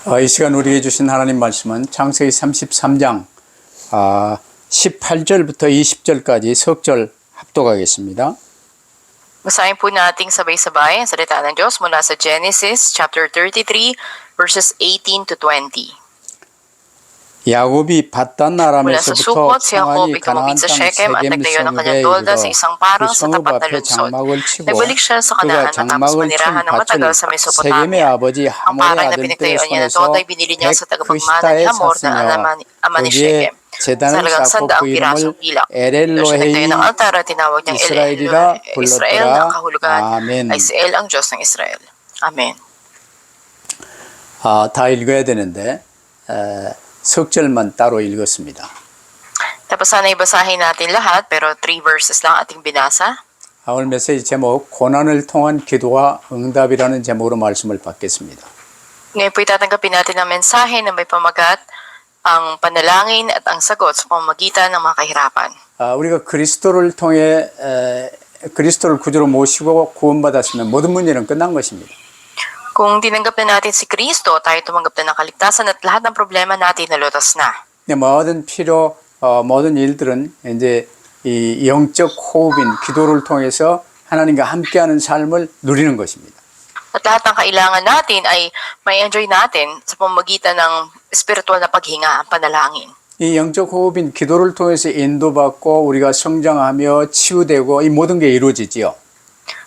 이 시간 우리에게 주신 하나님 말씀은 창세기 33장 18절부터 20절까지 석절 합독하겠습니다. Basahin po nating sabay-sabay ang salita ng Diyos mula sa Genesis chapter 33 verses 18 to 20. 야곱이 밧단 Mula sa 아람에서부터 Sukot, si Jacob 평안히 ay 가나안 tumawid sa 땅 Shechem at 세겜 nagtayo ng 성읍에 kanyang tolda sa 이르러 isang 그 parang sa 성읍 tapat na 앞에 lungsod. 장막을 치고 Nagbalik siya sa 그가 Kanaan matapos 장막을 친 manirahan ng 밭을 matagal sa 세겜의 Mesopotamia. 아버지 Ang 하몰의 parang na 아들들의 pinagtayuan niya ng 손에서 tolda ay binili niya sa tagapagmana 백크시다에 ni Hamor na 샀으며 ama ni 거기에 Shechem. Sa 제단을 halagang 쌓고 100 그 pirasong 이름을 pilak. Doon siya nagtayo ng 에렐로헤이 altar at tinawag niyang 이스라엘이라 Israel na ang 불렀더라. kahulugan 아멘. ay si El ang Diyos ng Israel. Amen. 다 읽어야 되는데 석절만 따로 읽었습니다. Tapos sana ibasahin natin lahat pero 3 verses lang ating binasa. 오늘 메시지 제목 고난을 통한 기도와 응답이라는 제목으로 말씀을 받겠습니다. Ngayon po itatanggapin natin ang mensahe na may pamagat ang panalangin at ang sagot sa pamamagitan ng mga kahirapan. 우리가 그리스도를 통해 그리스도를 구주로 모시고 구원받았으면 모든 문제는 끝난 것입니다. Kung tinanggap na natin si Kristo, tayo tumanggap na ng kaligtasan at lahat ng problema natin nalutas na. 모든 필요, 모든 일들은 이제 이 영적 호흡인 기도를 통해서 하나님과 함께하는 삶을 누리는 것입니다. At lahat ng kailangan natin ay may enjoy natin sa pamamagitan ng spiritual na paghinga, ang panalangin. 이 영적 호흡인 기도를 통해서 인도받고 우리가 성장하며 치유되고 이 모든 게 이루어지지요.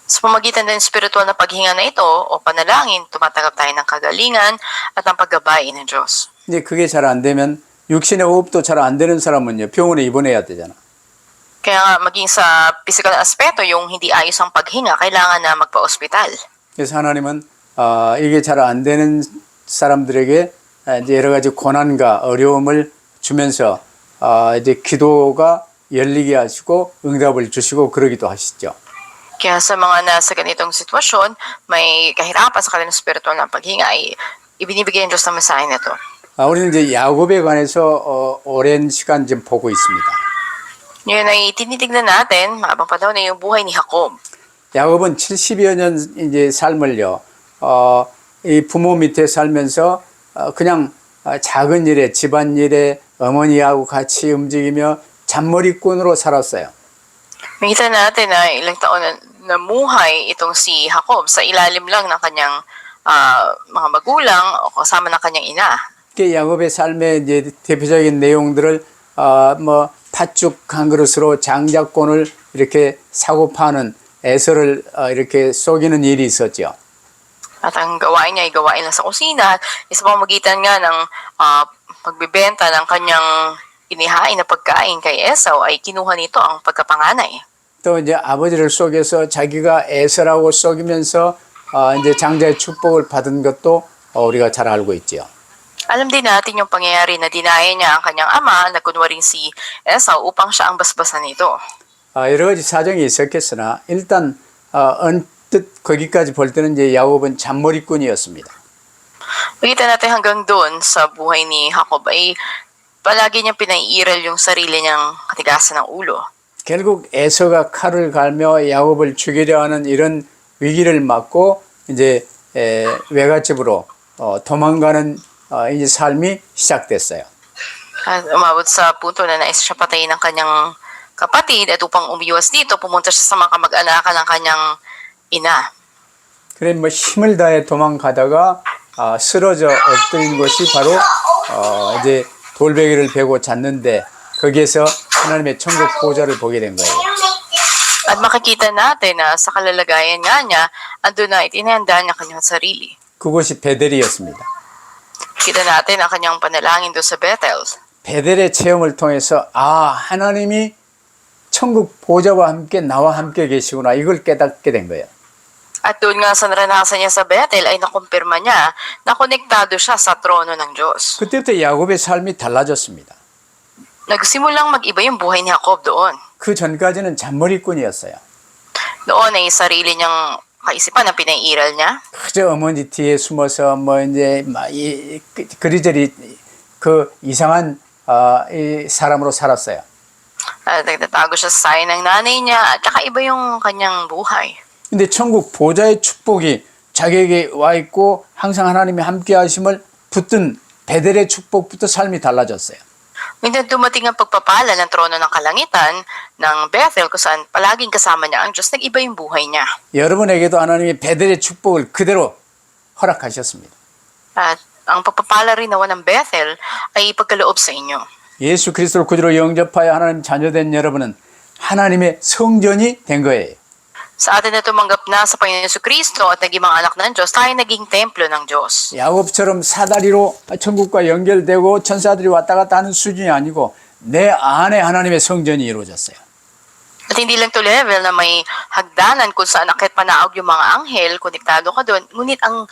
Sa pamamagitan ng spiritual na paghinga na ito o panalangin, tumatanggap tayo ng kagalingan at ang paggabay ng Diyos. 이제 그게 잘 안 되면 육신의 호흡도 잘 안 되는 사람은요 병원에 입원해야 되잖아. Kaya nga, maging sa physical na aspeto, yung hindi ayos ang paghinga, kailangan na magpa-ospital. 그래서 하나님은 이게 잘 안 되는 사람들에게 이제 여러 가지 고난과 어려움을 주면서 이제 기도가 열리게 하시고 응답을 주시고 그러기도 하시죠. Kaya sa mga nasa ganitong sitwasyon, may kahirapan sa kanilang spiritual na paghinga, ay ibinibigay ng Diyos ng mensahe nito. 우리는 이제 야곱에 관해서 오랜 시간 좀 보고 있습니다. Ngayon ay tinitignan natin, maabang panahon na yung buhay ni Jacob. 야곱은 70여 년 이제 삶을요, 이 부모 밑에 살면서 그냥 작은 일에, 집안일에 어머니하고 같이 움직이며 잔머리꾼으로 살았어요. Makita natin na ilang taon na namuhay itong si Jacob sa ilalim lang ng kanyang mga magulang o kasama ng kanyang ina. 야곱의 삶의 이제 대표적인 내용들을 뭐 팥죽 한 그릇으로 장자권을 이렇게 사고 파는 에서를 이렇게 속이는 일이 있었죠. At ang gawain niya ay gawain lang sa kusina, sa pamamagitan nga ng pagbibenta ng kanyang inihain na pagkain kay Esau ay kinuha nito ang pagkapanganay. 또 이제 아버지를 속여서 자기가 에서라고 속이면서 이제 장자의 축복을 받은 것도 우리가 잘 알고 있죠. Alam din natin yung pangyayari na dinaya niya ang kanyang ama na kunwaring si Esau upang siya ang basbasan nito. 여러 가지 사정이 있었겠으나 일단 언뜻 거기까지 볼 때는 이제 야곱은 잔머리꾼이었습니다. Makita natin hanggang doon sa buhay ni Jacob ay palagi niyang pinaiiral yung sarili niyang katigasan ng ulo. 결국 에서가 칼을 갈며 야곱을 죽이려 하는 이런 위기를 맞고 이제 외갓집으로 도망가는 이제 삶이 시작됐어요. At umabot sa punto na nais siya patayin ng kanyang kapatid at upang umiwas dito, pumunta siya sa mga kamag-anakan ng kanyang ina. 그래 뭐 힘을 다해 도망가다가 쓰러져 엎드린 것이 바로 이제 돌베개를 베고 잤는데 거기에서 하나님의 천국 보좌를 보게 된 거예요. At makikita natin na sa kalalagayan nga niya, andun na itinahanda niya kanyang sarili. 그곳이 베델이었습니다. Kita natin ang kanyang panalangin doon sa Bethel. 베델의 체험을 통해서 하나님이 천국 보좌와 함께 나와 함께 계시구나 이걸 깨닫게 된 거예요. At doon nga sa naranasan niya sa Bethel ay nakumpirma niya na konektado siya sa trono ng Diyos. 그때부터 야곱의 삶이 달라졌습니다. Nagsimulang mag-iba yung buhay ni Jacob doon. 그 전까지는 잔머리꾼이었어요. Noon ay sarili niyang kaisipan na pinaiiral niya. 그저 어머니 뒤에 숨어서 뭐 이제 그리저리 그 이상한 이 사람으로 살았어요. Nagtatago siya sa sayo ng nanay niya at saka iba yung kanyang buhay. 근데 천국 보좌의 축복이 자기에게 와 있고 항상 하나님이 함께 하심을 붙든 베델의 축복부터 삶이 달라졌어요. Minsan dumating ang pagpapala ng trono ng kalangitan ng Bethel kung saan palaging kasama niya ang Diyos, nag-iba yung buhay niya. 여러분에게도 하나님이 베델의 축복을 그대로 허락하셨습니다. At ang pagpapala rin naman ng Bethel ay ipagkaloob sa inyo. 예수 그리스도를 구주로 영접하여 하나님 자녀된 여러분은 하나님의 성전이 된 거예요. Sa atin na tumanggap na sa Panginoon Jesucristo at naging mga anak ng Diyos, tayo naging templo ng Diyos. 야곱처럼 사다리로 천국과 연결되고 천사들이 왔다 갔다 하는 수준이 아니고 내 안에 하나님의 성전이 이루어졌어요. At hindi lang to level na may hagdanan kung saan akit panaog yung mga anghel, konektado ka doon, ngunit ang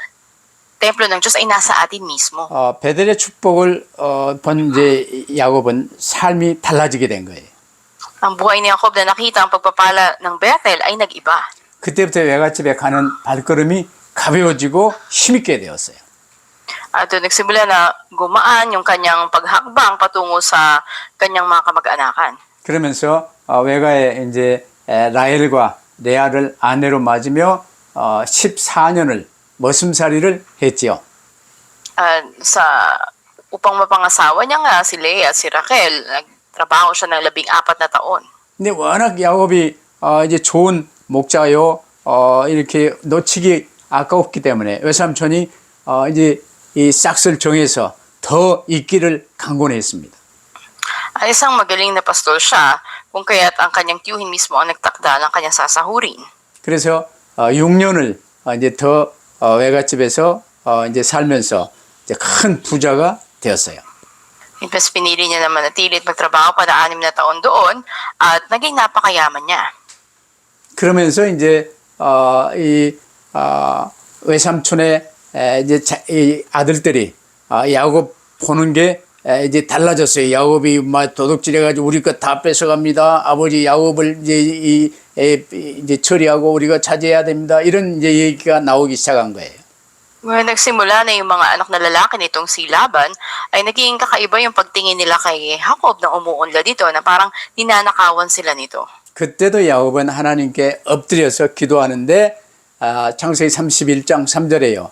templo ng Diyos ay nasa atin mismo. 베델의 축복을 본 이제 야곱은 삶이 달라지게 된 거예요. Ang buhay ni Jacob na nakita ang pagpapala ng Bethel ay nag-iba. 그때부터 외갓집에 가는 발걸음이 가벼워지고 힘있게 되었어요. At doon nagsimula na gumaan yung kanyang paghakbang patungo sa kanyang mga kamag-anakan. 그러면서 외가에 이제 라헬과 레아를 아내로 맞으며 14년을 머슴살이를 했지요. Upang mapangasawa niya nga si Leah at si Raquel, nagtrabaho siya ng 14 na taon. 근데 워낙 야곱이 이제 좋은 목자요 이렇게 놓치기 아까웠기 때문에 외삼촌이 이제 이 싹을 정해서 더 있기를 강권했습니다. Isang magaling na pastol siya, kung kaya't ang kanyang tiyuhin mismo ang nagtakda ng kanyang sasahurin. 그래서 6년을 이제 더 외갓집에서 이제 살면서 이제 큰 부자가 되었어요. Tapos pinili niya naman natili at magtrabaho pa na 6 na taon doon at naging napakayaman niya. 그러면서 이제 이 외삼촌의 이제 이 아들들이 야곱 보는 게 이제 달라졌어요. 야곱이 막 도둑질해가지고 우리 것 다 뺏어갑니다. 아버지 야곱을 이제 처리하고 우리가 차지해야 됩니다. 이런 이제 얘기가 나오기 시작한 거예요. Ngayon nagsimula na yung mga anak na lalaki nitong si Laban, ay naging kakaiba yung pagtingin nila kay Jacob na umuunlad dito na parang ninanakawan sila nito. 그때도 야곱은 하나님께 엎드려서 기도하는데 창세기 31장 3절에요.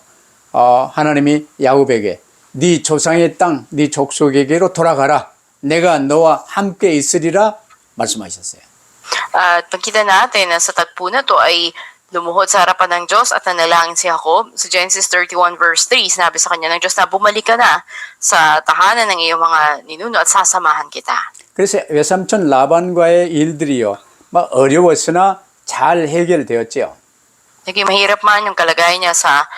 하나님이 야곱에게 네 조상의 땅, 네 족속에게로 돌아가라. 내가 너와 함께 있으리라 말씀하셨어요. At pagkita natin na sa tagpo na to ay lumuhod sa harapan ng Diyos at nanalangin si Jacob. Sa Genesis 31 verse 3, sinabi sa kanya ng Diyos na bumalik ka na sa tahanan ng iyong mga ninuno at sasamahan kita. 그래서 외삼촌 라반과의 일들이요, 막 어려웠으나 잘 해결되었지요. Naging mahirap man yung kalagayan niya sa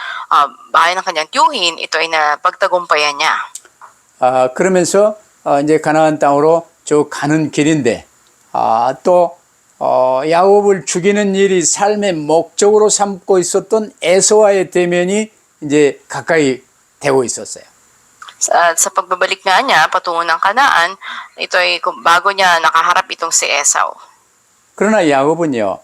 bahay ng kanyang tiyuhin, ito ay napagtagumpayan niya. 그러면서 이제 가나안 땅으로 쭉 가는 길인데 또 야곱을 죽이는 일이 삶의 목적으로 삼고 있었던 에서와의 대면이 이제 가까이 되고 있었어요. Sa pagbabalik nga niya patungo ng Kanaan, ito ay bago niya nakaharap itong si Esau. 그러나 야곱은요,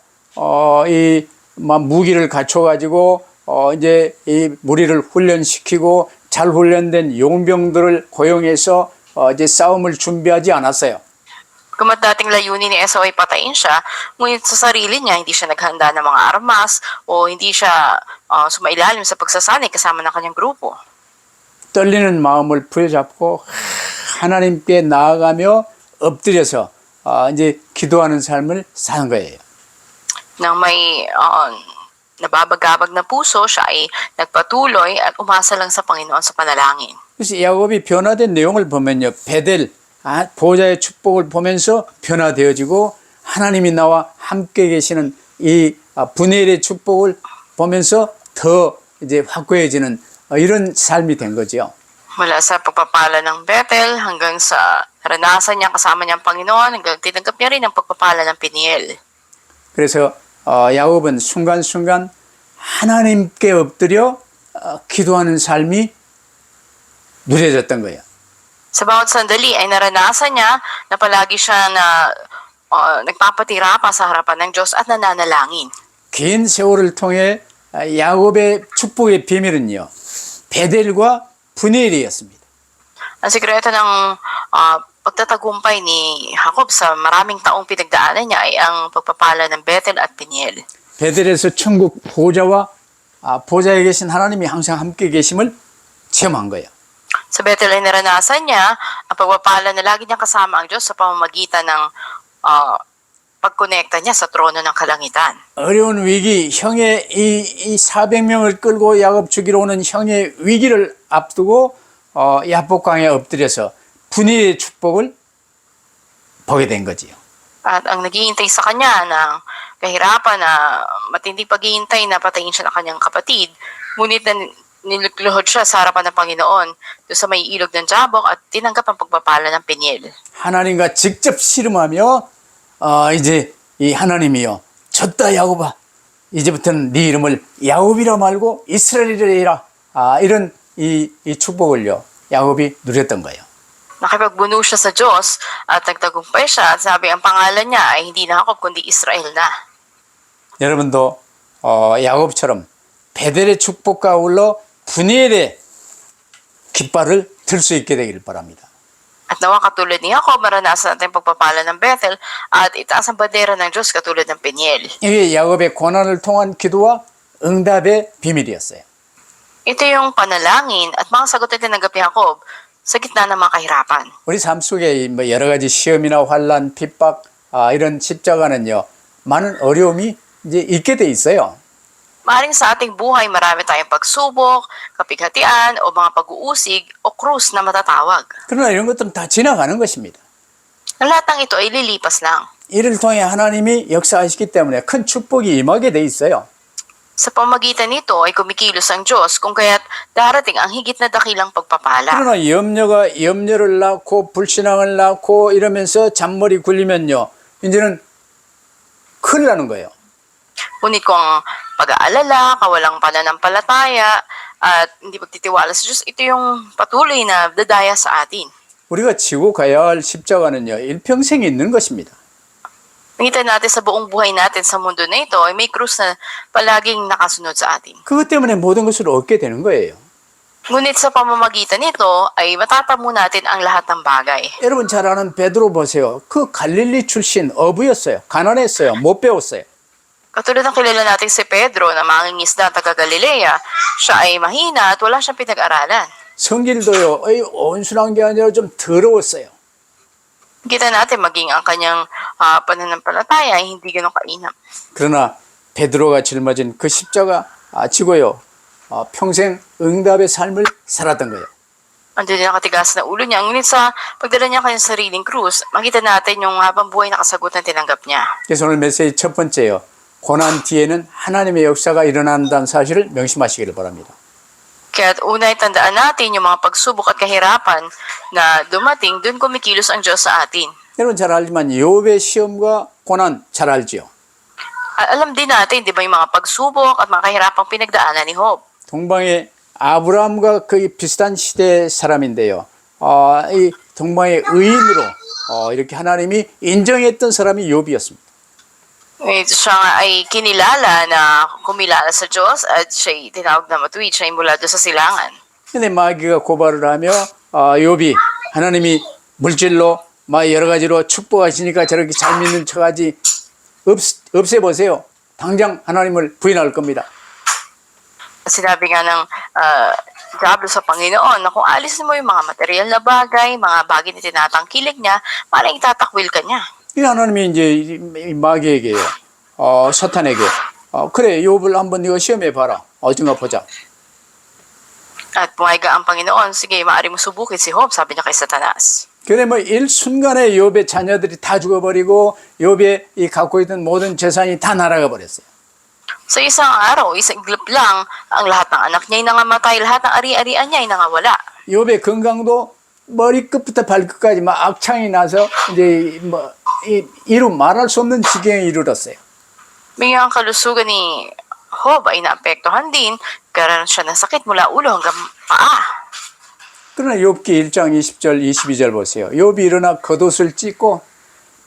이 무기를 갖춰가지고 이제 이 무리를 훈련시키고 잘 훈련된 용병들을 고용해서 이제 싸움을 준비하지 않았어요. Kumat dating layunin ni Esau ay patayin siya, ngunit sa sarili niya hindi siya naghanda ng mga armas o hindi siya sumailalim sa pagsasanay kasama ng kanyang grupo. 떨리는 마음을 부여잡고 하나님께 나아가며 엎드려서 이제 기도하는 삶을 사는 거예요. Nang may nababagabag na puso, siya ay nagpatuloy at umasa lang sa Panginoon sa panalangin. 그래서 야곱이 변화된 내용을 보면요, 베델 보호자의 축복을 보면서 변화되어지고 하나님이 나와 함께 계시는 이 분해의 축복을 보면서 더 이제 확고해지는 이런 삶이 된 거죠. Mula sa pagpapala ng Bethel hanggang sa naranasan niya kasama niyang Panginoon, hanggang tinanggap niya rin ang pagpapala ng Peniel. 그래서 야곱은 순간순간 하나님께 엎드려 기도하는 삶이 누려졌던 거예요. Sa bawat sandali ay naranasan niya na palagi siya na nagpapatira pa sa harapan ng Diyos at nananalangin. 긴 세월을 통해 야곱의 축복의 비밀은요, 베델과 분해일이었습니다. Ang sikreto ng pagtatagumpay ni Jacob sa maraming taong pinagdaanan niya ay ang pagpapala ng Bethel at Peniel. 베델에서 천국 보호자와 보호자에 계신 하나님이 항상 함께 계심을 체험한 거예요. Sa Bethel ay naranasan niya ang pagpapala na lagi niyang kasama ang Diyos sa pamamagitan ng pagkonekta niya sa trono ng kalangitan. 어려운 위기, 형의 이 400명을 끌고 야곱 죽이러 오는 형의 위기를 앞두고 야복강에 엎드려서 분이의 축복을 보게 된 거지요. At ang naghihintay sa kanya ng kahirapan na matinding paghihintay na patayin siya ng kanyang kapatid, ngunit nilukluhod siya sa harapan ng Panginoon doon sa may ilog ng Jabok at tinanggap ang pagpapala ng Peniel. 하나님과 직접 씨름하며 이제 이 하나님이요, 졌다 야곱아, 이제부터는 네 이름을 야곱이라 말고 이스라엘이라 해라. 이런 이 축복을요 야곱이 누렸던 거예요. Nakipagbuno siya sa Diyos at nagtagumpay siya at sabi ang pangalan niya ay hindi na Jacob kundi Israel na. 여러분도 야곱처럼 베델의 축복과 아울러 분이엘의 깃발을 들 수 있게 되기를 바랍니다. At nawa katulad ni Jacob, maranasan natin pagpapala ng Bethel at itaas ang bandera ng Diyos katulad ng Peniel. 이게 야곱의 고난을 통한 기도와 응답의 비밀이었어요. Ito yung panalangin at mga sagot na tinanggap ni Jacob sa gitna ng mga kahirapan. 우리 삶 속에 뭐 여러 가지 시험이나 환란, 핍박 이런 십자가는요 많은 어려움이 이제 있게 돼 있어요. Maaaring sa ating buhay marami tayong pagsubok, kapighatian o mga pag-uusig o krus na matatawag. 그러나 이런 것들은 다 지나가는 것입니다. Ang lahat ng ito ay lilipas lang. 이를 통해 하나님이 역사하시기 때문에 큰 축복이 임하게 돼 있어요. Sa pamagitan nito ay kumikilos ang Diyos kung kaya't darating ang higit na dakilang pagpapala. 그러나 염려가 염려를 낳고 불신앙을 낳고 이러면서 잔머리 굴리면요 이제는 큰일 나는 거예요. Ngunit kung pag-aalala, kawalang pananampalataya, at hindi pagtitiwala sa Diyos, ito yung patuloy na dadaya sa atin. 우리가 지고 가야 할 십자가는요 일평생 있는 것입니다. Nakita natin sa buong buhay natin sa mundo na ito ay may krus na palaging nakasunod sa atin. 그것 때문에 모든 것을 얻게 되는 거예요. Ngunit sa pamamagitan nito ay matatamo natin ang lahat ng bagay. 여러분 잘 아는 베드로 보세요. 그 갈릴리 출신 어부였어요. 가난했어요. 못 배웠어요. Katulad ng kilala natin si Pedro na mangingisda taga Galilea, siya ay mahina at wala siyang pinag-aralan. 성질도요. 온순한 게 아니라 좀 더러웠어요. Kita natin maging ang kanyang pananampalataya ay hindi ganun kainam. 그러나 베드로가 짊어진 그 십자가 지고요. 평생 응답의 삶을 살았던 거예요. Andun din nakatigas na ulo niya. Ngunit sa pagdala niya kanyang sariling krus, makita natin yung habang buhay na kasagutan tinanggap niya. 그래서 오늘 메시지 첫 번째요. 고난 뒤에는 하나님의 역사가 일어난다는 사실을 명심하시기를 바랍니다. Kaya unay tandaan natin yung mga pagsubok at kahirapan na dumating, dun kumikilos ang Diyos sa atin. 여러분 잘 알지만 욥의 시험과 고난 잘 알지요. Alam din natin, di ba, yung mga pagsubok at mga kahirapang pinagdaanan ni Job. 동방의 아브라함과 거의 비슷한 시대의 사람인데요. 이 동방의 의인으로 이렇게 하나님이 인정했던 사람이 욥이었습니다. Siya nga ay kinilala na kumilala sa Diyos at siya tinawag na matuwid, siya ay mula doon sa silangan. 근데 마귀가 고발을 하며 욥이 하나님이 물질로 여러 가지로 축복하시니까 저렇게 잘 믿는 척하지 없애보세요. 당장 하나님을 부인할 겁니다. Sinabi nga ng Diablo sa Panginoon na kung alisin mo yung mga material na bagay, mga bagay na tinatangkilik niya, maaaring itatakwil ka niya. 이 하나님이 이제 이 마귀에게요, 사탄에게, 그래, 욥을 한번 네가 시험해 봐라. 어딘가 보자. At pumayag ang Panginoon, sige, maaari mo subukin si Job, sabi niya kay Satanas. 그래 일순간에 욥의 자녀들이 다 죽어버리고 욥의 이 갖고 있던 모든 재산이 다 날아가 버렸어요. Sa isang araw, isang iglap lang, ang lahat ng anak niya ay nangamatay, lahat ng ari-arian niya ay nangawala. 욥의 건강도 머리끝부터 발끝까지 막 악창이 나서 이제 이루 말할 수 없는 지경에 이르렀어요. Bigyan ang kalusugan ni Job ay naapektuhan din, karoon siya ng sakit mula ulo hanggang paa. 그러나 욥기 1장 20절 22절 보세요. 욥이 일어나 겉옷을 찢고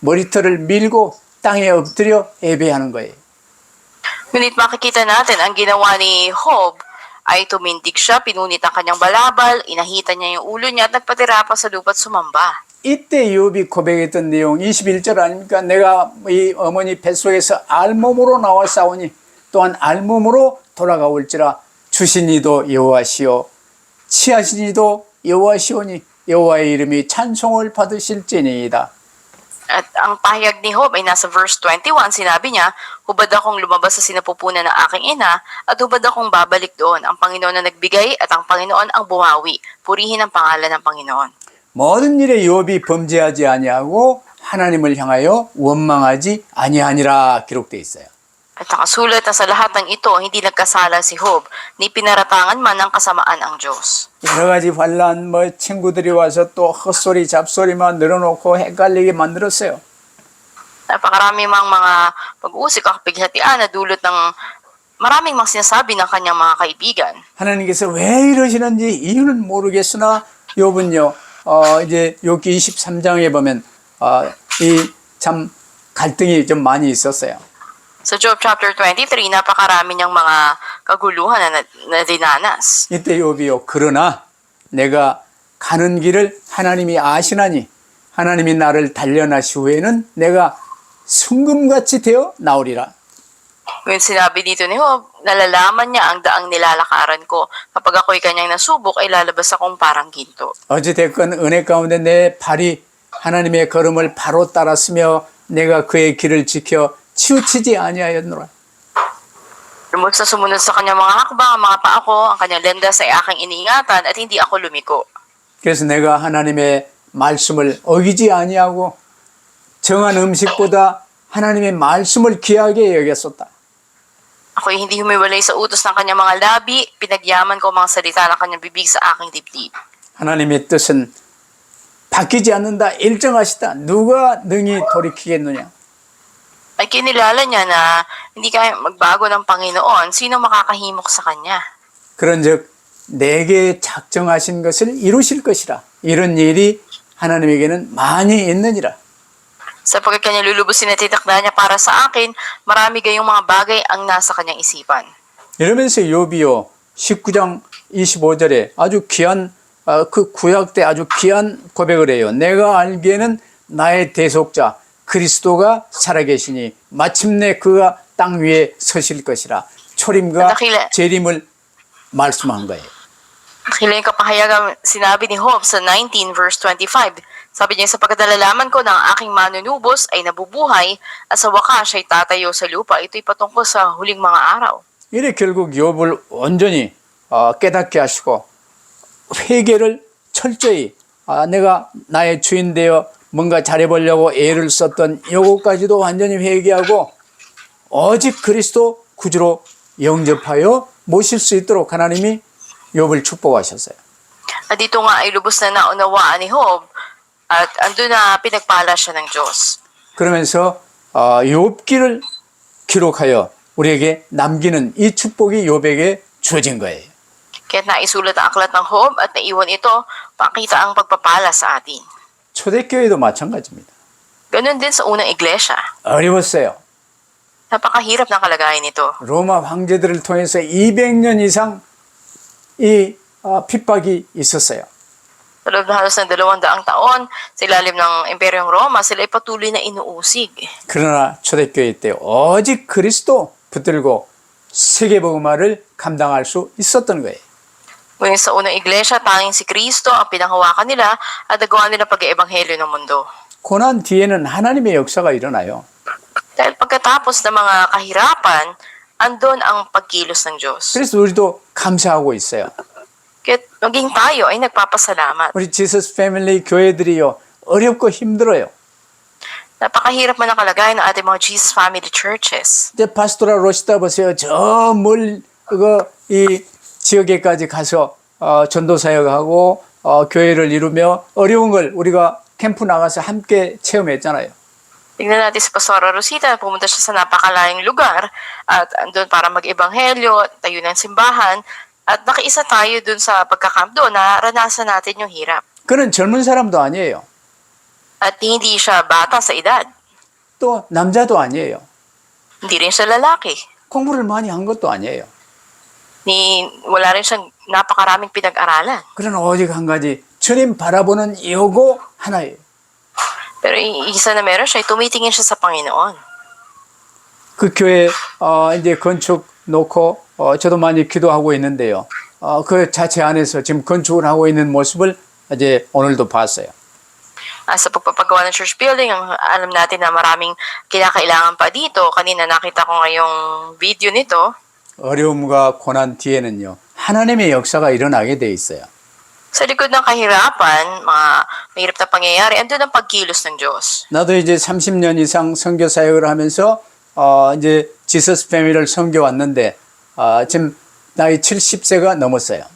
머리털을 밀고 땅에 엎드려 예배하는 거예요. Ngunit makikita natin ang ginawa ni Job ay tumindig siya, pinunit ang kanyang balabal, inahita niya yung ulo niya at nagpatira pa sa lupa at sumamba. 이때 욥이 고백했던 내용 21절 아닙니까? 내가 이 어머니 뱃속에서 알몸으로 나와 싸우니 또한 알몸으로 돌아가올지라 주신 이도 여호와시요 시하신 이도 여호와시오니 여호와의 이름이 찬송을 받으실지니이다. At ang pahayag ni Job ay nasa verse 21, sinabi niya, hubad akong lumabas sa sinapupunan ng aking ina, at hubad akong babalik doon. Ang Panginoon na nagbigay at ang Panginoon ang bumawi. Purihin ang pangalan ng Panginoon. 모든 일에 욥이 범죄하지 아니하고 하나님을 향하여 원망하지 아니하니라 기록되어 있어요. At nakasulat na sa lahat ng ito, hindi nagkasala si Job, ni pinaratangan man ng kasamaan ang Diyos. 여러 가지 환란, 친구들이 와서 또 헛소리, 잡소리만 늘어놓고 헷갈리게 만들었어요. Napakarami mang mga pag-uusik o kapighatian na dulot ng maraming mga sinasabi ng kanyang mga kaibigan. 하나님께서 왜 이러시는지 이유는 모르겠으나 욥은요, 이제 욥기 23장에 보면 이 참 갈등이 좀 많이 있었어요. Sa Job chapter 23, napakarami niyang mga kaguluhan na dinanas. 이때 욥이요, 그러나 내가 가는 길을 하나님이 아시나니 하나님이 나를 단련하시 후에는 내가 순금같이 되어 나오리라. Ngayon sinabi dito ni Job, nalalaman niya ang daang nilalakaran ko. Kapag ako'y kanyang nasubok, ay lalabas akong parang ginto. 어찌됐건 은혜 가운데 내 발이 하나님의 걸음을 바로 따랐으며 내가 그의 길을 지켜 치우치지 아니하였노라. Lumod sa sumunod sa kanyang mga hakbang, ang mga paa ko, ang kanyang landas ay aking iniingatan at hindi ako lumiko. 그래서 내가 하나님의 말씀을 어기지 아니하고 정한 음식보다 하나님의 말씀을 귀하게 여겼었다. Ako'y hindi humiwalay sa utos ng kanyang mga labi, pinagyaman ko ang mga salita ng kanyang bibig sa aking dibdib. 하나님의 뜻은 바뀌지 않는다. 일정하시다. 누가 능히 돌이키겠느냐. Ay kinilala niya na hindi kaya magbago ng Panginoon, sino makakahimok sa kanya? 그런즉 내게 작정하신 것을 이루실 것이라. 이런 일이 하나님에게는 많이 있느니라. Sapagkat kanya lulubusin at titakda niya para sa akin, marami gayong mga bagay ang nasa kanyang isipan. 이러면서 욥이요 19장 25절에 아주 귀한 그 구약 때 아주 귀한 고백을 해요. 내가 알기에는 나의 대속자 그리스도가 살아계시니 마침내 그가 땅 위에 서실 것이라. 초림과 재림을 말씀한 거예요. Nakila yung kapahayagang sinabi ni Job sa 19 verse 25. Sabi niya, sapagkat nalalaman ko na ang aking manunubos ay nabubuhay at sa wakas ay tatayo sa lupa. Ito'y patungkol sa huling mga araw. 이래 결국 욥을 온전히 깨닫게 하시고 회개를 철저히 내가 나의 주인 되어 뭔가 잘해보려고 애를 썼던 요것까지도 완전히 회개하고 오직 그리스도 구주로 영접하여 모실 수 있도록 하나님이 욥을 축복하셨어요. At dito nga ay lubos na naunawaan ni Job at andun na pinagpala siya ng Diyos. 그러면서 욥기를 기록하여 우리에게 남기는 이 축복이 욥에게 주어진 거예요. Kaya't naisulat ang aklat ng Job at naiwan ito, pakita ang pagpapala sa atin. 초대교회도 마찬가지입니다. Ganun din sa unang iglesia. 어려웠어요. Napakahirap ng kalagayan nito. 로마 황제들을 통해서 200년 이상 이 핍박이 있었어요. Sa loob na halos ng 200 taon, sa ilalim ng Imperyong Roma, sila ay patuloy na inuusig. 그러나 초대교회 때 오직 그리스도 붙들고 세계복음화를 감당할 수 있었던 거예요. Ngunit sa unang iglesia, tanging si Kristo ang pinanghawakan nila at nagawa nila pag-eebanghelyo ng mundo. 고난 뒤에는 하나님의 역사가 일어나요. Dahil pagkatapos ng mga kahirapan, andon ang pagkilos ng Diyos. 그래서 우리도 감사하고 있어요. Kaya maging tayo ay nagpapasalamat. 우리 지서스 패밀리 교회들이요 어렵고 힘들어요. Napakahirap man ang kalagayan ng ating mga Jesus Family Churches. 이제 파스토라 로시다 보세요. 저 멀 이 지역에까지 가서 전도 사역하고 교회를 이루며 어려운 걸 우리가 캠프 나가서 함께 체험했잖아요. Tingnan natin si Pastora Rosita, pumunta siya sa napakalayang lugar at andun para mag-ebanghelyo, tayo ng simbahan, at nakiisa tayo dun sa pagkakamp doon na ranasan natin yung hirap. 그는 젊은 사람도 아니에요. At hindi siya bata sa edad. 또 남자도 아니에요. Hindi rin siya lalaki. 공부를 많이 한 것도 아니에요. Wala rin siyang napakaraming pinag-aralan. 그러나 오직 한 가지 주님 바라보는 요거 하나예요. Pero isa na meron siya, tumitingin siya sa Panginoon. 그 교회 이제 건축 놓고 저도 많이 기도하고 있는데요. 그 자체 안에서 지금 건축을 하고 있는 모습을 이제 오늘도 봤어요. Sa pagpapagawa ng church building, alam natin na maraming kinakailangan pa dito. Kanina nakita ko ngayong video nito. 어려움과 고난 뒤에는요, 하나님의 역사가 일어나게 돼 있어요. Sa likod ng kahirapan, mga mahirap na pangyayari, andun ang pagkilos ng Diyos. 나도 이제 30년 이상 선교 사역을 하면서 이제 지서스 패밀리를 섬겨왔는데 지금 나이 70세가 넘었어요.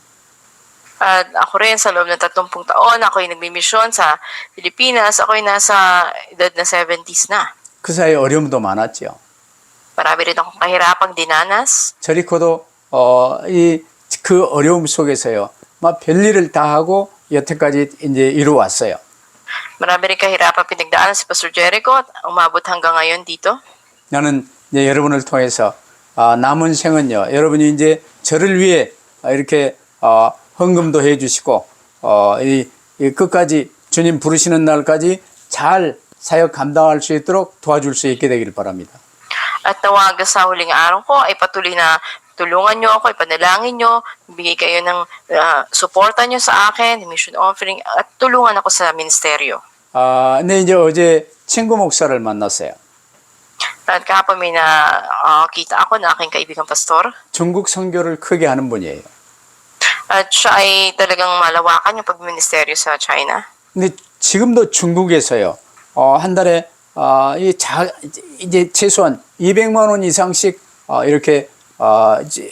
At ako rin sa loob ng 30 taon, ako'y nagmimisyon sa Pilipinas. Ako'y nasa edad na 70s na. 그 사이에 어려움도 많았죠. Marami rin akong kahirapang dinanas. 저리코도 그 어려움 속에서요, 막 별일을 다 하고 여태까지 이제 이루어왔어요. Marami rin kahirapan pinagdaanan si Pastor Jericho at umabot hanggang ngayon dito. 나는 이제 여러분을 통해서 남은 생은요, 여러분이 이제 저를 위해 이렇게 헌금도 해주시고 이 끝까지 주님 부르시는 날까지 잘 사역 감당할 수 있도록 도와줄 수 있게 되길 바랍니다. At nawaga sa huling araw ko ay patuloy na tulungan nyo ako, ipanalangin nyo, bigay kayo ng suporta nyo sa akin, mission offering, at tulungan ako sa ministeryo. 근데 이제 어제 친구 목사를 만났어요. At kahapon may nakita ako na aking kaibigang pastor. 중국 선교를 크게 하는 분이에요. At siya ay talagang malawakan yung pagministeryo sa China. 근데 지금도 중국에서요, 한 달에 이제 최소한 200만 원 이상씩 이렇게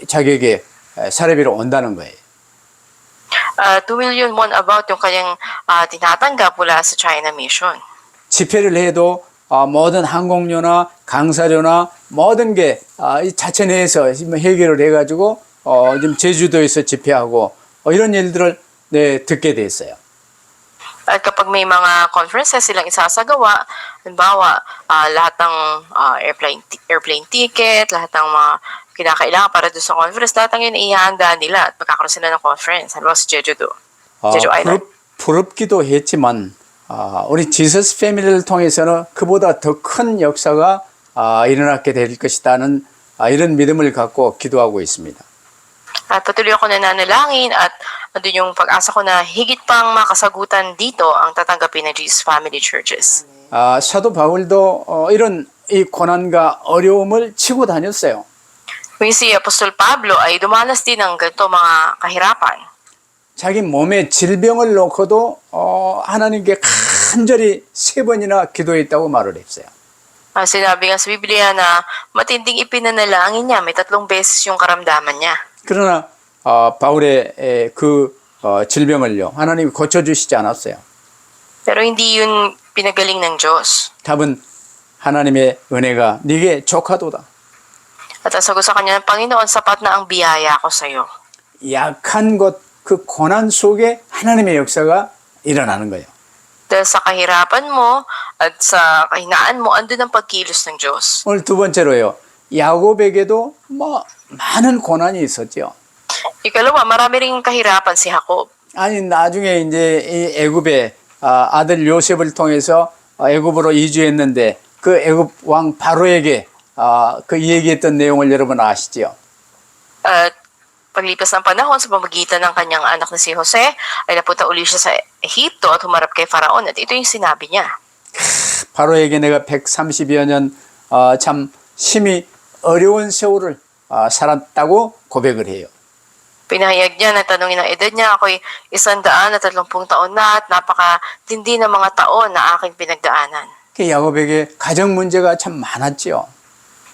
자기에게 사례비로 온다는 거예요. 2 million won about yung kanyang tinatanggap mula sa China Mission. 집회를 해도 모든 항공료나 강사료나 모든 게 이 자체 내에서 해결을 해가지고 지금 제주도에서 집회하고 이런 일들을 듣게 됐어요. At kapag may mga conferences silang isasagawa, halimbawa, lahat ng airplane ticket, lahat ng mga kinakailangan para doon sa conference, lahat ng yun ihahanda nila at magkakaroon sila ng conference. Halimbawa sa Jeju Island. 부럽기도 했지만 우리 지서스 패밀리를 통해서는 그보다 더 큰 역사가 일어나게 될 것이라는 이런 믿음을 갖고 기도하고 있습니다. At patuloy ako nananalangin at andun yung pag-asa ko na higit pang makasagutan dito ang tatanggapin ng Jesus Family Churches. 사도 바울도 이런 이 고난과 어려움을 치고 다녔어요. Kung si Apostol Pablo ay dumanas din ng ganito mga kahirapan. 자기 몸에 질병을 놓고도 하나님께 간절히 3번이나 기도했다고 말을 했어요. Sinabi nga sa Biblia na matinding ipinanalangin niya, may 3 beses yung karamdaman niya. 그러나 바울의 그 질병을요, 하나님이 고쳐주시지 않았어요. Pero hindi yun pinagaling ng Diyos. 답은 하나님의 은혜가 네게 족하도다. At ang sagot sa kanya ng Panginoon, sapat na ang biyaya ko sa iyo. 약한 것, 그 고난 속에 하나님의 역사가 일어나는 거예요. Dahil sa kahirapan mo at sa kahinaan mo, andun ang pagkilos ng Diyos. 오늘 두 번째로요, 야곱에게도 많은 고난이 있었죠. Ikalawa, marami ring kahirapan si Jacob. 아니 나중에 이제 이 애굽의 아들 요셉을 통해서 애굽으로 이주했는데 그 애굽 왕 바로에게 그 얘기했던 내용을 여러분 아시죠? At paglipas ng panahon sa pamamagitan ng kanyang anak na si Jose, ay napunta uli siya sa Ehipto at humarap kay Faraon. At ito yung sinabi niya. 바로에게 내가 130여 년 참 심히 어려운 세월을 살았다고 고백을 해요. Pinahayag niya na tanongin ang edad niya, ako'y 130 taon na at napakatindi ng mga taon na aking pinagdaanan. 그 야곱에게 가정 문제가 참 많았죠.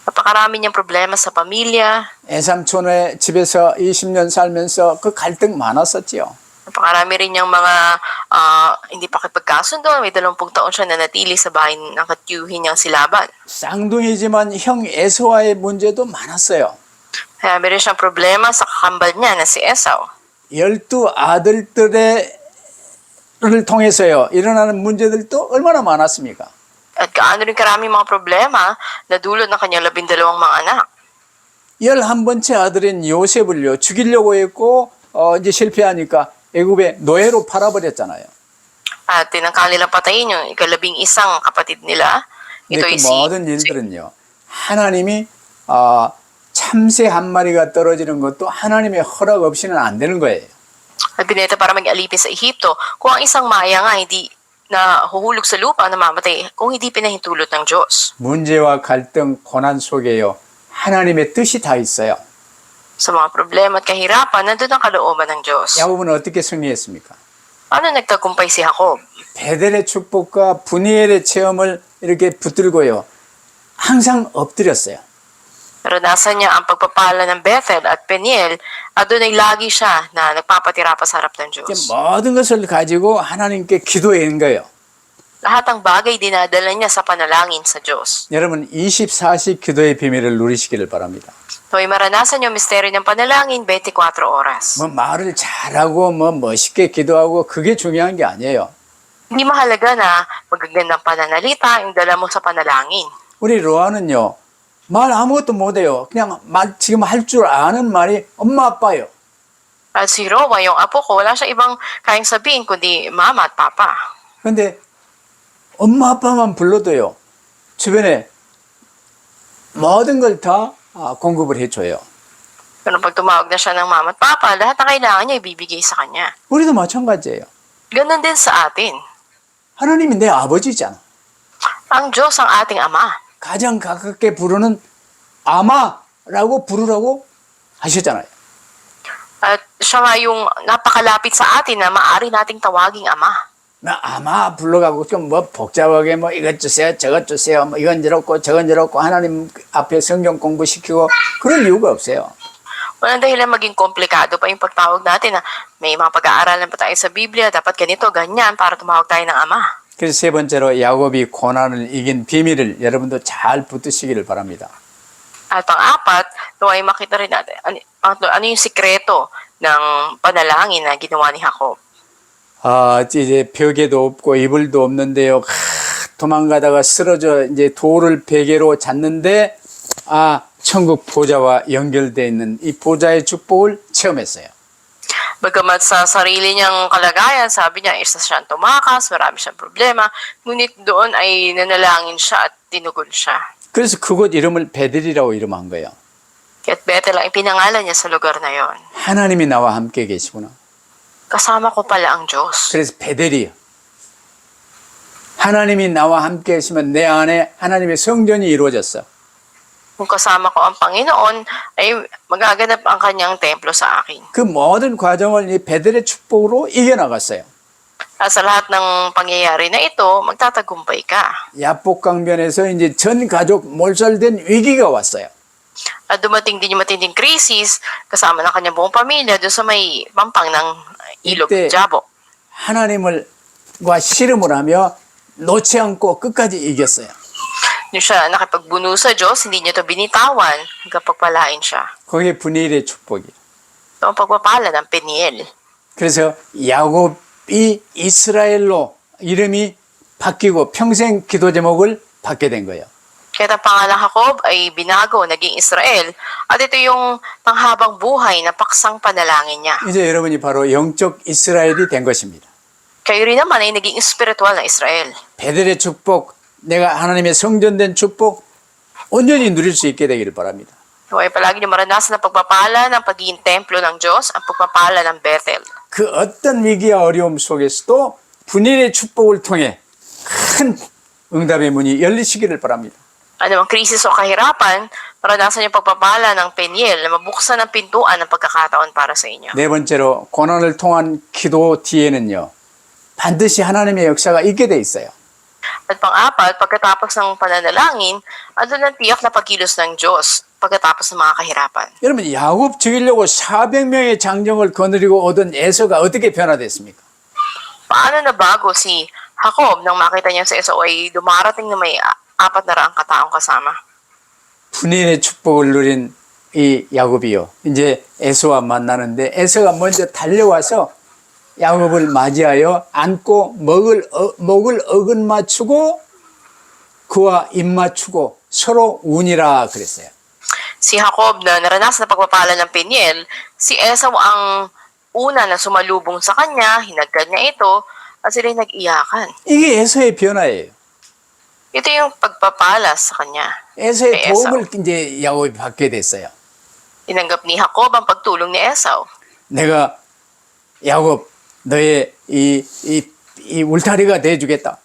Napakarami niyang problema sa pamilya, 애삼촌의 집에서 20년 살면서 그 갈등 많았었죠. napakarami rin niyang mga hindi pa kipagkasundo. May 20 taon siya nanatili sa bahay ng katyuhin niyang si Laban. 쌍둥이지만 형 에서와의 문제도 많았어요. Kaya meron siyang problema sa kakambal niya na si Esau. 12 아들들을 통해서요 일어나는 문제들도 얼마나 많았습니까? At kaano rin karami mga problema na dulot ng kanyang 12 mga anak. 11번째 아들인 요셉을요 죽이려고 했고 이제 실패하니까 애굽의 노예로 팔아버렸잖아요. At tinangka nilang patayin yung 11 kapatid nila. 근데 Ito 그 ay si 모든 일들은요 하나님이 참새 한 마리가 떨어지는 것도 하나님의 허락 없이는 안 되는 거예요. At binenta para mag-alipin sa Ehipto, kung ang isang maya nga hindi na huhulog sa lupa, namamatay, kung hindi pinahintulot ng Diyos. 문제와 갈등, 고난 속에요. 하나님의 뜻이 다 있어요. Sa mga problema at kahirapan, nandun ang kalooban ng Diyos. 야곱은 어떻게 승리했습니까? Paano nagtagumpay si Jacob? 베델의 축복과 분이엘의 체험을 이렇게 붙들고요. 항상 엎드렸어요. Naranasan niya ang pagpapala ng Bethel at Peniel at doon ay lagi siya na nagpapatira pa sa harap ng 이제 Diyos. 모든 것을 가지고 하나님께 기도한 거예요. Lahat ng bagay dinadala niya sa panalangin sa Diyos. 여러분 24시 기도의 비밀을 누리시기를 바랍니다. Nawa'y maranasan yung misteryo ng panalangin 24 oras. 뭐 말을 잘하고 뭐 멋있게 기도하고 그게 중요한 게 아니에요. Hindi mahalaga na magagandang pananalita yung dala mo sa panalangin. 우리 로아는요. 말 아무것도 못해요. 그냥 말 지금 할 줄 아는 말이 엄마 아빠예요. At si Roa, yung apo ko, wala siya ibang kayang sabihin kundi mama at papa. 근데 엄마 아빠만 불러도요. 주변에 모든 걸 다 공급을 해줘요. Pero pag tumawag na siya ng mama at papa, lahat ng kailangan niya ibibigay sa kanya. 우리도 마찬가지예요. Ganon din sa atin. 하나님이 내 아버지잖아. Ang Diyos ang ating Ama. 가장 가깝게 부르는 아마라고 부르라고 하셨잖아요. At siya nga yung napakalapit sa atin na maaari nating tawaging Ama. 나 아마 불러가고 좀 뭐 복잡하게 뭐 이것 주세요 저것 주세요 뭐 이건 저렇고 저건 저렇고 하나님 앞에 성경 공부시키고 그럴 이유가 없어요. Walang dahilan maging komplikado pa yung pagtawag natin na may mga pag-aaralan pa tayo sa Biblia, dapat ganito, ganyan, para tumawag tayo ng Ama. 그래서 세 번째로 야곱이 고난을 이긴 비밀을 여러분도 잘 붙드시기를 바랍니다. At pang-apat, nawa'y makita rin natin ano yung sikreto ng panalangin na ginawa ni Jacob. 이제 벽에도 없고 이불도 없는데요. 도망가다가 쓰러져 이제 돌을 베개로 잤는데 천국 보좌와 연결되어 있는 이 보좌의 축복을 체험했어요. Bagamat sa sarili niyang kalagayan, sabi niya, isa siyang tumakas, marami siyang problema, ngunit doon ay nanalangin siya at tinugon siya. 그래서 그곳 이름을 베델이라고 이름한 거예요. Kaya't Bethel ang ipinangalan niya sa lugar na yon. 하나님이 나와 함께 계시구나. Kasama ko pala ang Diyos. 그래서 베델이요. 하나님이 나와 함께 계시면 내 안에 하나님의 성전이 이루어졌어. Kung kasama ko ang Panginoon, ay magaganap ang kanyang templo sa akin. 그 모든 과정을 이 베델의 축복으로 이겨나갔어요. At sa lahat ng pangyayari na ito, magtatagumpay ka. 야복강변에서 이제 전 가족 몰살된 위기가 왔어요. At dumating din yung matinding krisis, kasama ng kanyang buong pamilya doon sa may pampang ng ilog 이때 ng Jabok. 하나님과 씨름을 하며 놓지 않고 끝까지 이겼어요. Doon siya nakipagbuno sa Diyos, hindi niya ito binitawan, hanggang pagpalain siya. 그게 분이엘의 축복이에요. Ito ang pagpapala ng Peniel. 그래서 야곱이 이스라엘로 이름이 바뀌고 평생 기도 제목을 받게 된 거예요. Kaya ang pangalan Jacob ay binago, naging Israel. At ito yung panghabang buhay na paksang panalangin niya. 이제 여러분이 바로 영적 이스라엘이 된 것입니다. Kayo rin naman ay naging spiritual na Israel. 베델의 축복, 내가 하나님의 성전된 축복 온전히 누릴 수 있게 되기를 바랍니다. Huwag palagi niyo maranasan ang pagpapala ng pagiging templo ng Diyos, ang pagpapala ng Bethel. 그 어떤 위기와 어려움 속에서도 분일의 축복을 통해 큰 응답의 문이 열리시기를 바랍니다. Anumang krisis o kahirapan, maranasan yung pagpapala ng Peniel na mabuksan ang pintuan ng pagkakataon para sa inyo. 네 번째로 고난을 통한 기도 뒤에는요. 반드시 하나님의 역사가 있게 돼 있어요. At pang-apat, pagkatapos ng pananalangin, andun ang tiyak na pagkilos ng Diyos pagkatapos ng mga kahirapan. 여러분 야곱 죽이려고 400명의 장정을 거느리고 오던 에서가 어떻게 변화됐습니까? Paano nabago si Jacob nang makita niya sa Esau ay dumarating na may 400 kataong kasama? 분인의 축복을 누린 이 야곱이요. 이제 에서와 만나는데 에서가 먼저 달려와서 야곱을 맞이하여 안고 목을 어긋 맞추고 그와 입 맞추고 서로 운이라 그랬어요. Si Jacob na naranasan na pagpapala ng Peniel, si Esau ang una na sumalubong sa kanya, hinagkan niya ito, at sila'y nag-iyakan. 이게 에서의 변화예요. Ito yung pagpapala sa kanya. 에서의 Kay Esau. 도움을 이제 야곱이 받게 됐어요. Tinanggap ni Jacob ang pagtulong ni Esau. 내가 야곱 너의 이 울타리가 돼주겠다.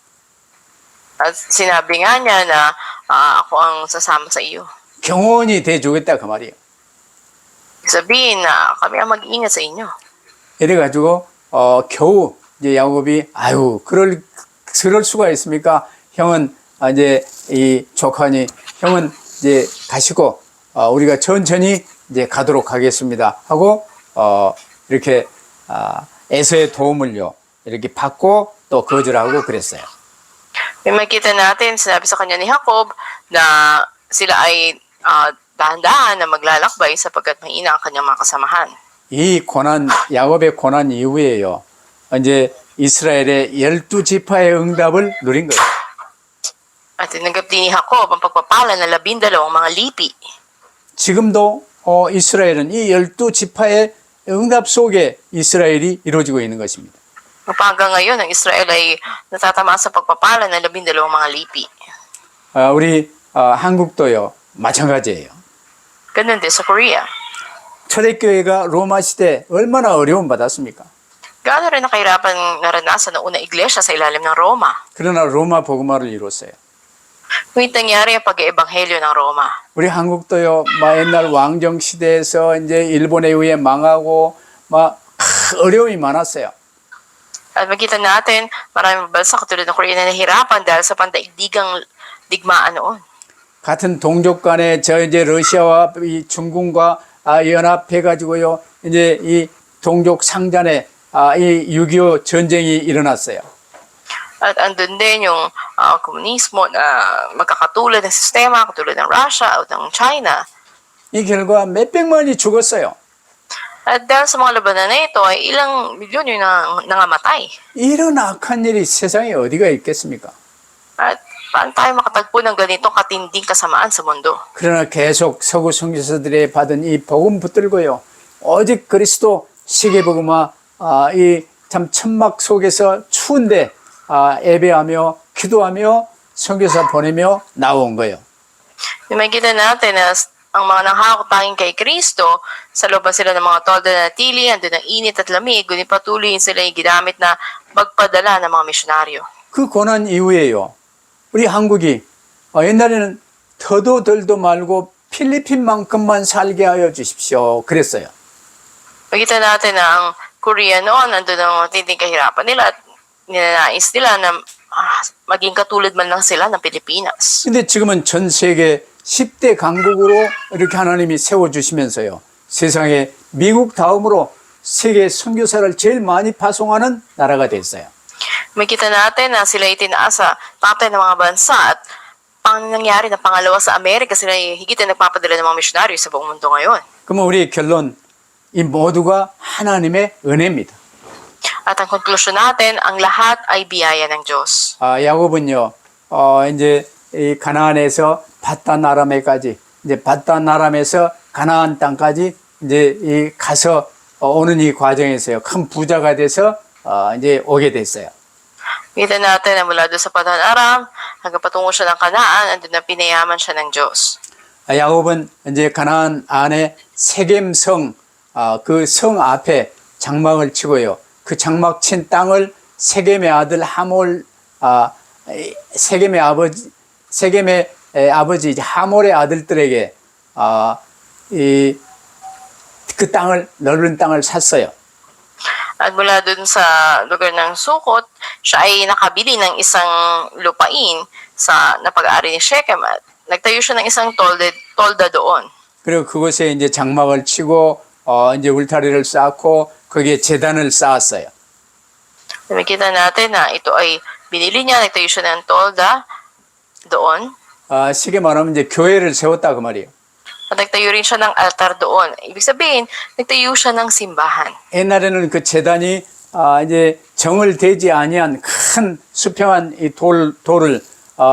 At sinabi nga niya na ako ang sasama sa iyo. 경호원이 돼주겠다 그 말이에요. Sabihin na kami ang mag-iingat sa inyo. 이래가지고 겨우 이제 야곱이 아유 그럴 수가 있습니까? 형은 이제 이 조카니 형은 이제 가시고 우리가 천천히 이제 가도록 하겠습니다 하고 이렇게 에서의 도움을요 이렇게 받고 또 거절하고 그랬어요. May makita natin, sinabi sa kanya ni Jacob na sila ay dahan-dahan na maglalakbay sapagkat mahina ang kanyang mga kasamahan. 이 고난 야곱의 고난 이후에요 이제 이스라엘의 12지파의 응답을 누린 거예요. At tinanggap din ni Jacob ang pagpapala ng 12 mga lipi. 지금도 이스라엘은 이 12지파의 응답 속에 이스라엘이 이루어지고 있는 것입니다. Hanggang ngayon, ang Israel ay natatamaan sa pagpapala ng 12 mga lipi. 우리 한국도요 마찬가지예요. Ganun din sa Korea. 초대교회가 로마 시대 얼마나 어려움 받았습니까? Gaano rin nakahirapan naranasan ng unang iglesia sa ilalim ng Roma. 그러나 로마 복음화를 이뤘어요. Ngunit nangyari ang pag-eebanghelyo ng Roma. 우리 한국도요 옛날 왕정 시대에서 이제 일본에 의해 망하고 어려움이 많았어요. At makita natin, maraming bansa katulad ng Korea na nahirapan dahil sa pandaigdigang digmaan noon. 같은 동족 간에 이제 러시아와 이 중국과 연합해 가지고요. 이제 이 동족 상잔에 이 6.25 전쟁이 일어났어요. At andun din yung komunismo na magkakatulad ng sistema, katulad ng Russia o ng China. 이 결과 몇백만이 죽었어요. At dahil sa mga labanan na ito, ay ilang milyon yung nangamatay. 이런 악한 일이 세상에 어디가 있겠습니까? At paano tayo makatagpo ng ganitong katinding kasamaan sa mundo? 그러나 계속 서구 선교사들이 받은 이 복음 붙들고요. 오직 그리스도 세계복음화 이 참 천막 속에서 추운데 예배하며 기도하며 선교사 보내며 나온 거예요. Makikita natin na ang mga nanghakot tanging kay Kristo, sa loob sila ng mga tolda na tili, andun ang init at lamig, ngunit patuloy sila yung ginamit na magpadala ng mga misyonaryo. 그 고난 이후에요. 우리 한국이 옛날에는 더도 덜도 말고 필리핀만큼만 살게 하여 주십시오. 그랬어요. Makita natin na ang Korea noon, andun ang tinding kahirapan nila at ninanais nila na maging katulad man lang sila ng Pilipinas. 근데 지금은 전 세계 10대 강국으로 이렇게 하나님이 세워주시면서요. 세상에 미국 다음으로 세계 선교사를 제일 많이 파송하는 나라가 됐어요. Makita natin na sila itinaas sa top 10 ng mga bansa at pang nangyari na pangalawa sa Amerika, sila higit na nagpapadala ng mga misyonaryo sa buong mundo ngayon. 그러면 우리 결론, 이 모두가 하나님의 은혜입니다. At ang konklusyon natin, ang lahat ay biyaya ng Diyos. 야곱은요, 이제 이 가나안에서 바단 아람에까지, 이제 바단 아람에서 가나안 땅까지 이제 이 가서 오는 이 과정에서요, 큰 부자가 돼서 이제 오게 됐어요. Kita natin na mula doon sa Padan Aram, hanggang patungo siya ng Kanaan, andun na pinayaman siya ng Diyos. 야곱은 이제 가나안 안에 세겜성, 그 성 앞에 장막을 치고요. 그 장막 친 땅을 세겜의 아들 하몰, 세겜의 아버지 하몰의 아들들에게 그 땅을 넓은 땅을 샀어요. At mula doon sa lugar ng Sukot, siya ay nakabili ng isang lupain sa napag-aari ni Shechem at nagtayo siya ng isang tolda doon. 그리고 그곳에 이제 장막을 치고 이제 울타리를 쌓고 거기에 제단을 쌓았어요. Nakikita natin na ito ay binili niya, nagtayo siya ng tolda doon. 쉽게 말하면 이제 교회를 세웠다 그 말이에요. At nagtayo rin siya ng altar doon. Ibig sabihin, nagtayo siya ng simbahan. 옛날에는 그 제단이 이제 정을 대지 아니한 큰 수평한 이 돌을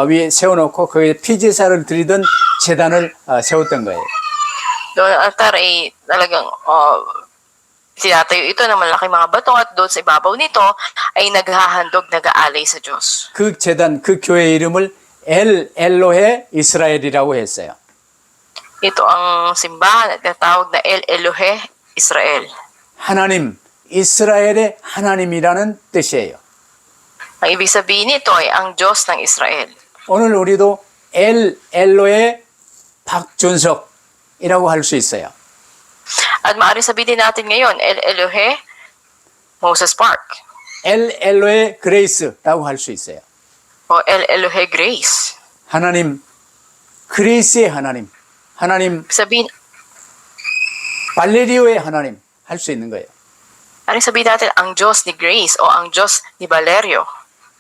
위에 세워놓고 거기에 피제사를 드리던 제단을 세웠던 거예요. Doon ang altar ay talagang tinatayo ito ng malaking mga bato at doon sa ibabaw nito ay naghahandog, nag-aalay sa Diyos. 그 제단, 그 교회 이름을 엘로헤 이스라엘이라고 했어요. Ito ang simbahan at tinatawag na El Elohe Israel. 하나님, 이스라엘의 하나님이라는 뜻이에요. Ang ibig sabihin nito ay ang Diyos ng Israel. 오늘 우리도 엘 엘로의 박준석이라고 할 수 있어요. At maaari sabihin din natin ngayon, El Elohe Moses Park 엘 엘로의 그레이스라고 할 수 있어요. o El Elohe Grace. 하나님, 그레이스의 하나님, 하나님, Ibig sabihin, 발레리오의 하나님 할 수 있는 거예요. maaari sabihin natin ang Diyos ni Grace o ang Diyos ni Valerio.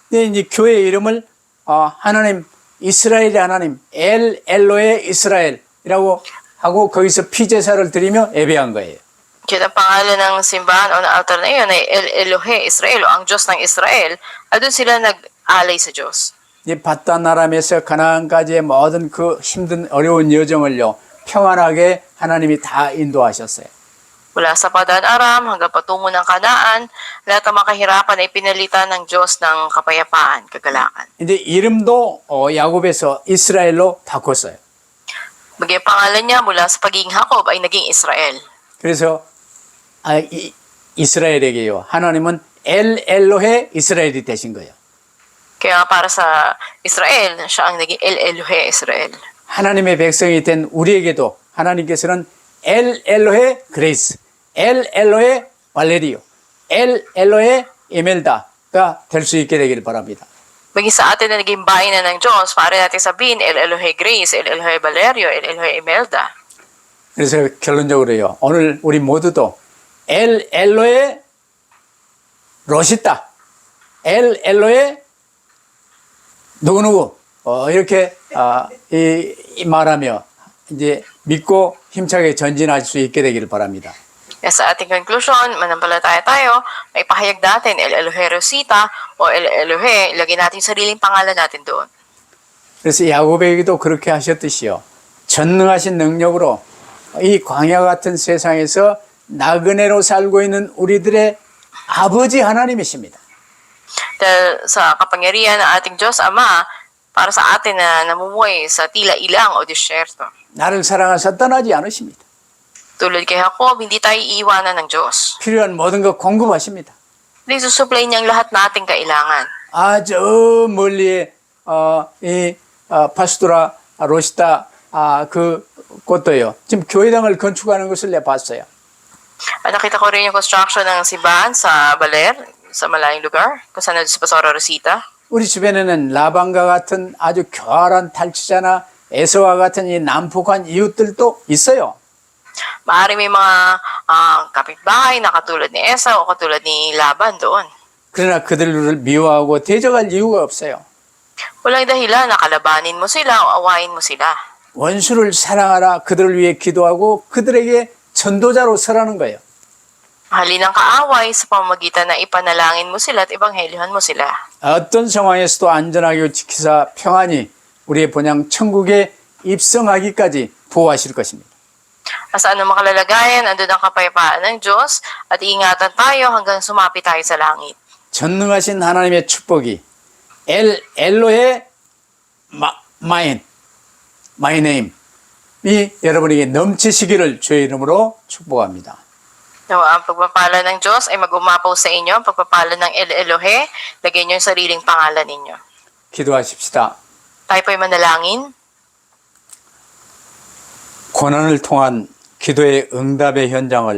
근데 이제 교회 이름을 하나님, 이스라엘의 하나님, 엘 엘로의 이스라엘이라고 하고 거기서 피제사를 드리며 예배한 거예요. Kaya ang pangalan ng simbahan o ng altar na iyon ay El Elohe Israel o ang Diyos ng Israel. At doon sila nag-alay sa Diyos. 이 바단 아람에서 가나안까지의 모든 그 힘든 어려운 여정을요 평안하게 하나님이 다 인도하셨어요. Mula sa Padan Aram hanggang patungo ng Kanaan, lahat ng mga kahirapan ay pinalitan ng Diyos ng kapayapaan, kagalakan. 이제 이름도 야곱에서 이스라엘로 바꿨어요. Maging pangalan niya mula sa pagiging Jacob ay naging Israel. 그래서 이스라엘에게요 하나님은 엘 엘로헤 이스라엘이 되신 거예요. Kaya para sa Israel, siya ang naging El Elohe Israel. 하나님의 백성이 된 우리에게도 하나님께서는 엘 엘로헤 그레이스, 엘 엘로헤 발레리오, 엘 엘로헤 이멜다가 될 수 있게 되기를 바랍니다. Maging sa atin na naging bayan na ng Diyos, para natin sabihin El Elohe Grace, El Elohe Valerio, El Elohe Imelda. 그래서 결론적으로요 오늘 우리 모두도 엘 엘로헤 로시타, 엘 엘로헤 누구누구 이렇게 이 말하며 이제 믿고 힘차게 전진할 수 있게 되기를 바랍니다. Kaya sa ating conclusion, manampalataya tayo, may pahayag natin El Elohe Rosita o El Elohe, ilagay natin yung sariling pangalan natin doon. 그래서 야곱에게도 그렇게 하셨듯이요. 전능하신 능력으로 이 광야 같은 세상에서 나그네로 살고 있는 우리들의 아버지 하나님이십니다. Dahil sa kapangyarihan ng ating Diyos Ama, para sa atin na namumuhay sa tila ilang o disyerto. 나를 사랑하사 떠나지 않으십니다. Tulad kay Jacob, hindi tayo iiwanan ng Diyos. 필요한 모든 것 공급하십니다. Hindi susupply niyang lahat nating kailangan. 저 멀리에 파스토라 로시타 그것도요. 지금 교회당을 건축하는 것을 내가 봤어요. At nakita ko rin yung construction ng simbahan sa Baler, sa malayong lugar, kung saan na si Pastora Rosita. 우리 주변에는 라반과 같은 아주 교활한 탈취자나 에서와 같은 이 난폭한 이웃들도 있어요. Maaari may mga kapitbahay na katulad ni Esau o katulad ni Laban doon. 그러나 그들을 미워하고 대적할 이유가 없어요. Walang dahilan na kalabanin mo sila o awayin mo sila. 원수를 사랑하라 그들을 위해 기도하고 그들에게 전도자로 서라는 거예요. Halin ang kaaway sa pamamagitan na ipanalangin mo sila at ebanghelyohan mo sila. 어떤 상황에서도 안전하게 지키사 평안히 우리의 본향 천국에 입성하기까지 보호하실 것입니다. Sa anong makalalagayan, andun ang kapayapaan ng Diyos at iingatan tayo hanggang sumapit tayo sa langit. 전능하신 하나님의 축복이 엘로의 마이 네임이 여러분에게 넘치시기를 주의 이름으로 축복합니다. Nawa ang pagpapala ng Diyos ay mag-umapaw sa inyo, ang pagpapala ng El Elohe, lagay niyo yung sariling pangalan ninyo. 기도하십시다. Tayo po'y manalangin. 고난을 통한 기도의 응답의 현장을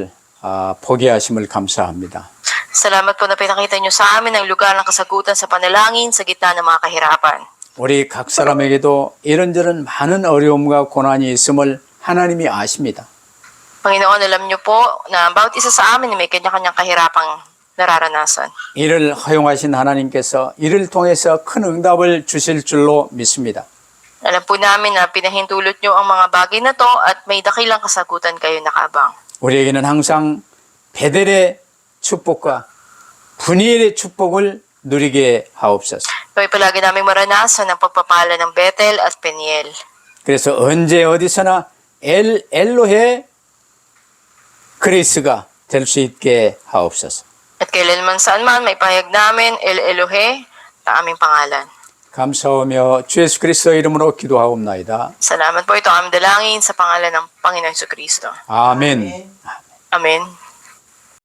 보게 하심을 감사합니다. Salamat po na pinakita niyo sa amin ang lugar ng kasagutan sa panalangin sa gitna ng mga kahirapan. 우리 각 사람에게도 이런저런 많은 어려움과 고난이 있음을 하나님이 아십니다. Panginoon, alam niyo po na bawat isa sa amin may kanya-kanyang kahirapang nararanasan. 이를 허용하신 하나님께서 이를 통해서 큰 응답을 주실 줄로 믿습니다. Alam po namin na pinahintulot niyo ang mga bagay na to at may dakilang kasagutan kayo nakaabang. 우리에게는 항상 베델의 축복과 분이엘의 축복을 누리게 하옵소서. Kaya palagi namin maranasan ang pagpapala ng Bethel at Peniel. 그래서 언제 어디서나 엘로헤 그레이스가 될 수 있게 하옵소서. At kailanman saan man may pahayag namin El Elohe na aming pangalan. 감사하며 주 예수 그리스도 이름으로 기도하옵나이다. Salamat po ito ang aming dalangin sa pangalan ng Panginoong Kristo. 아멘. Amen.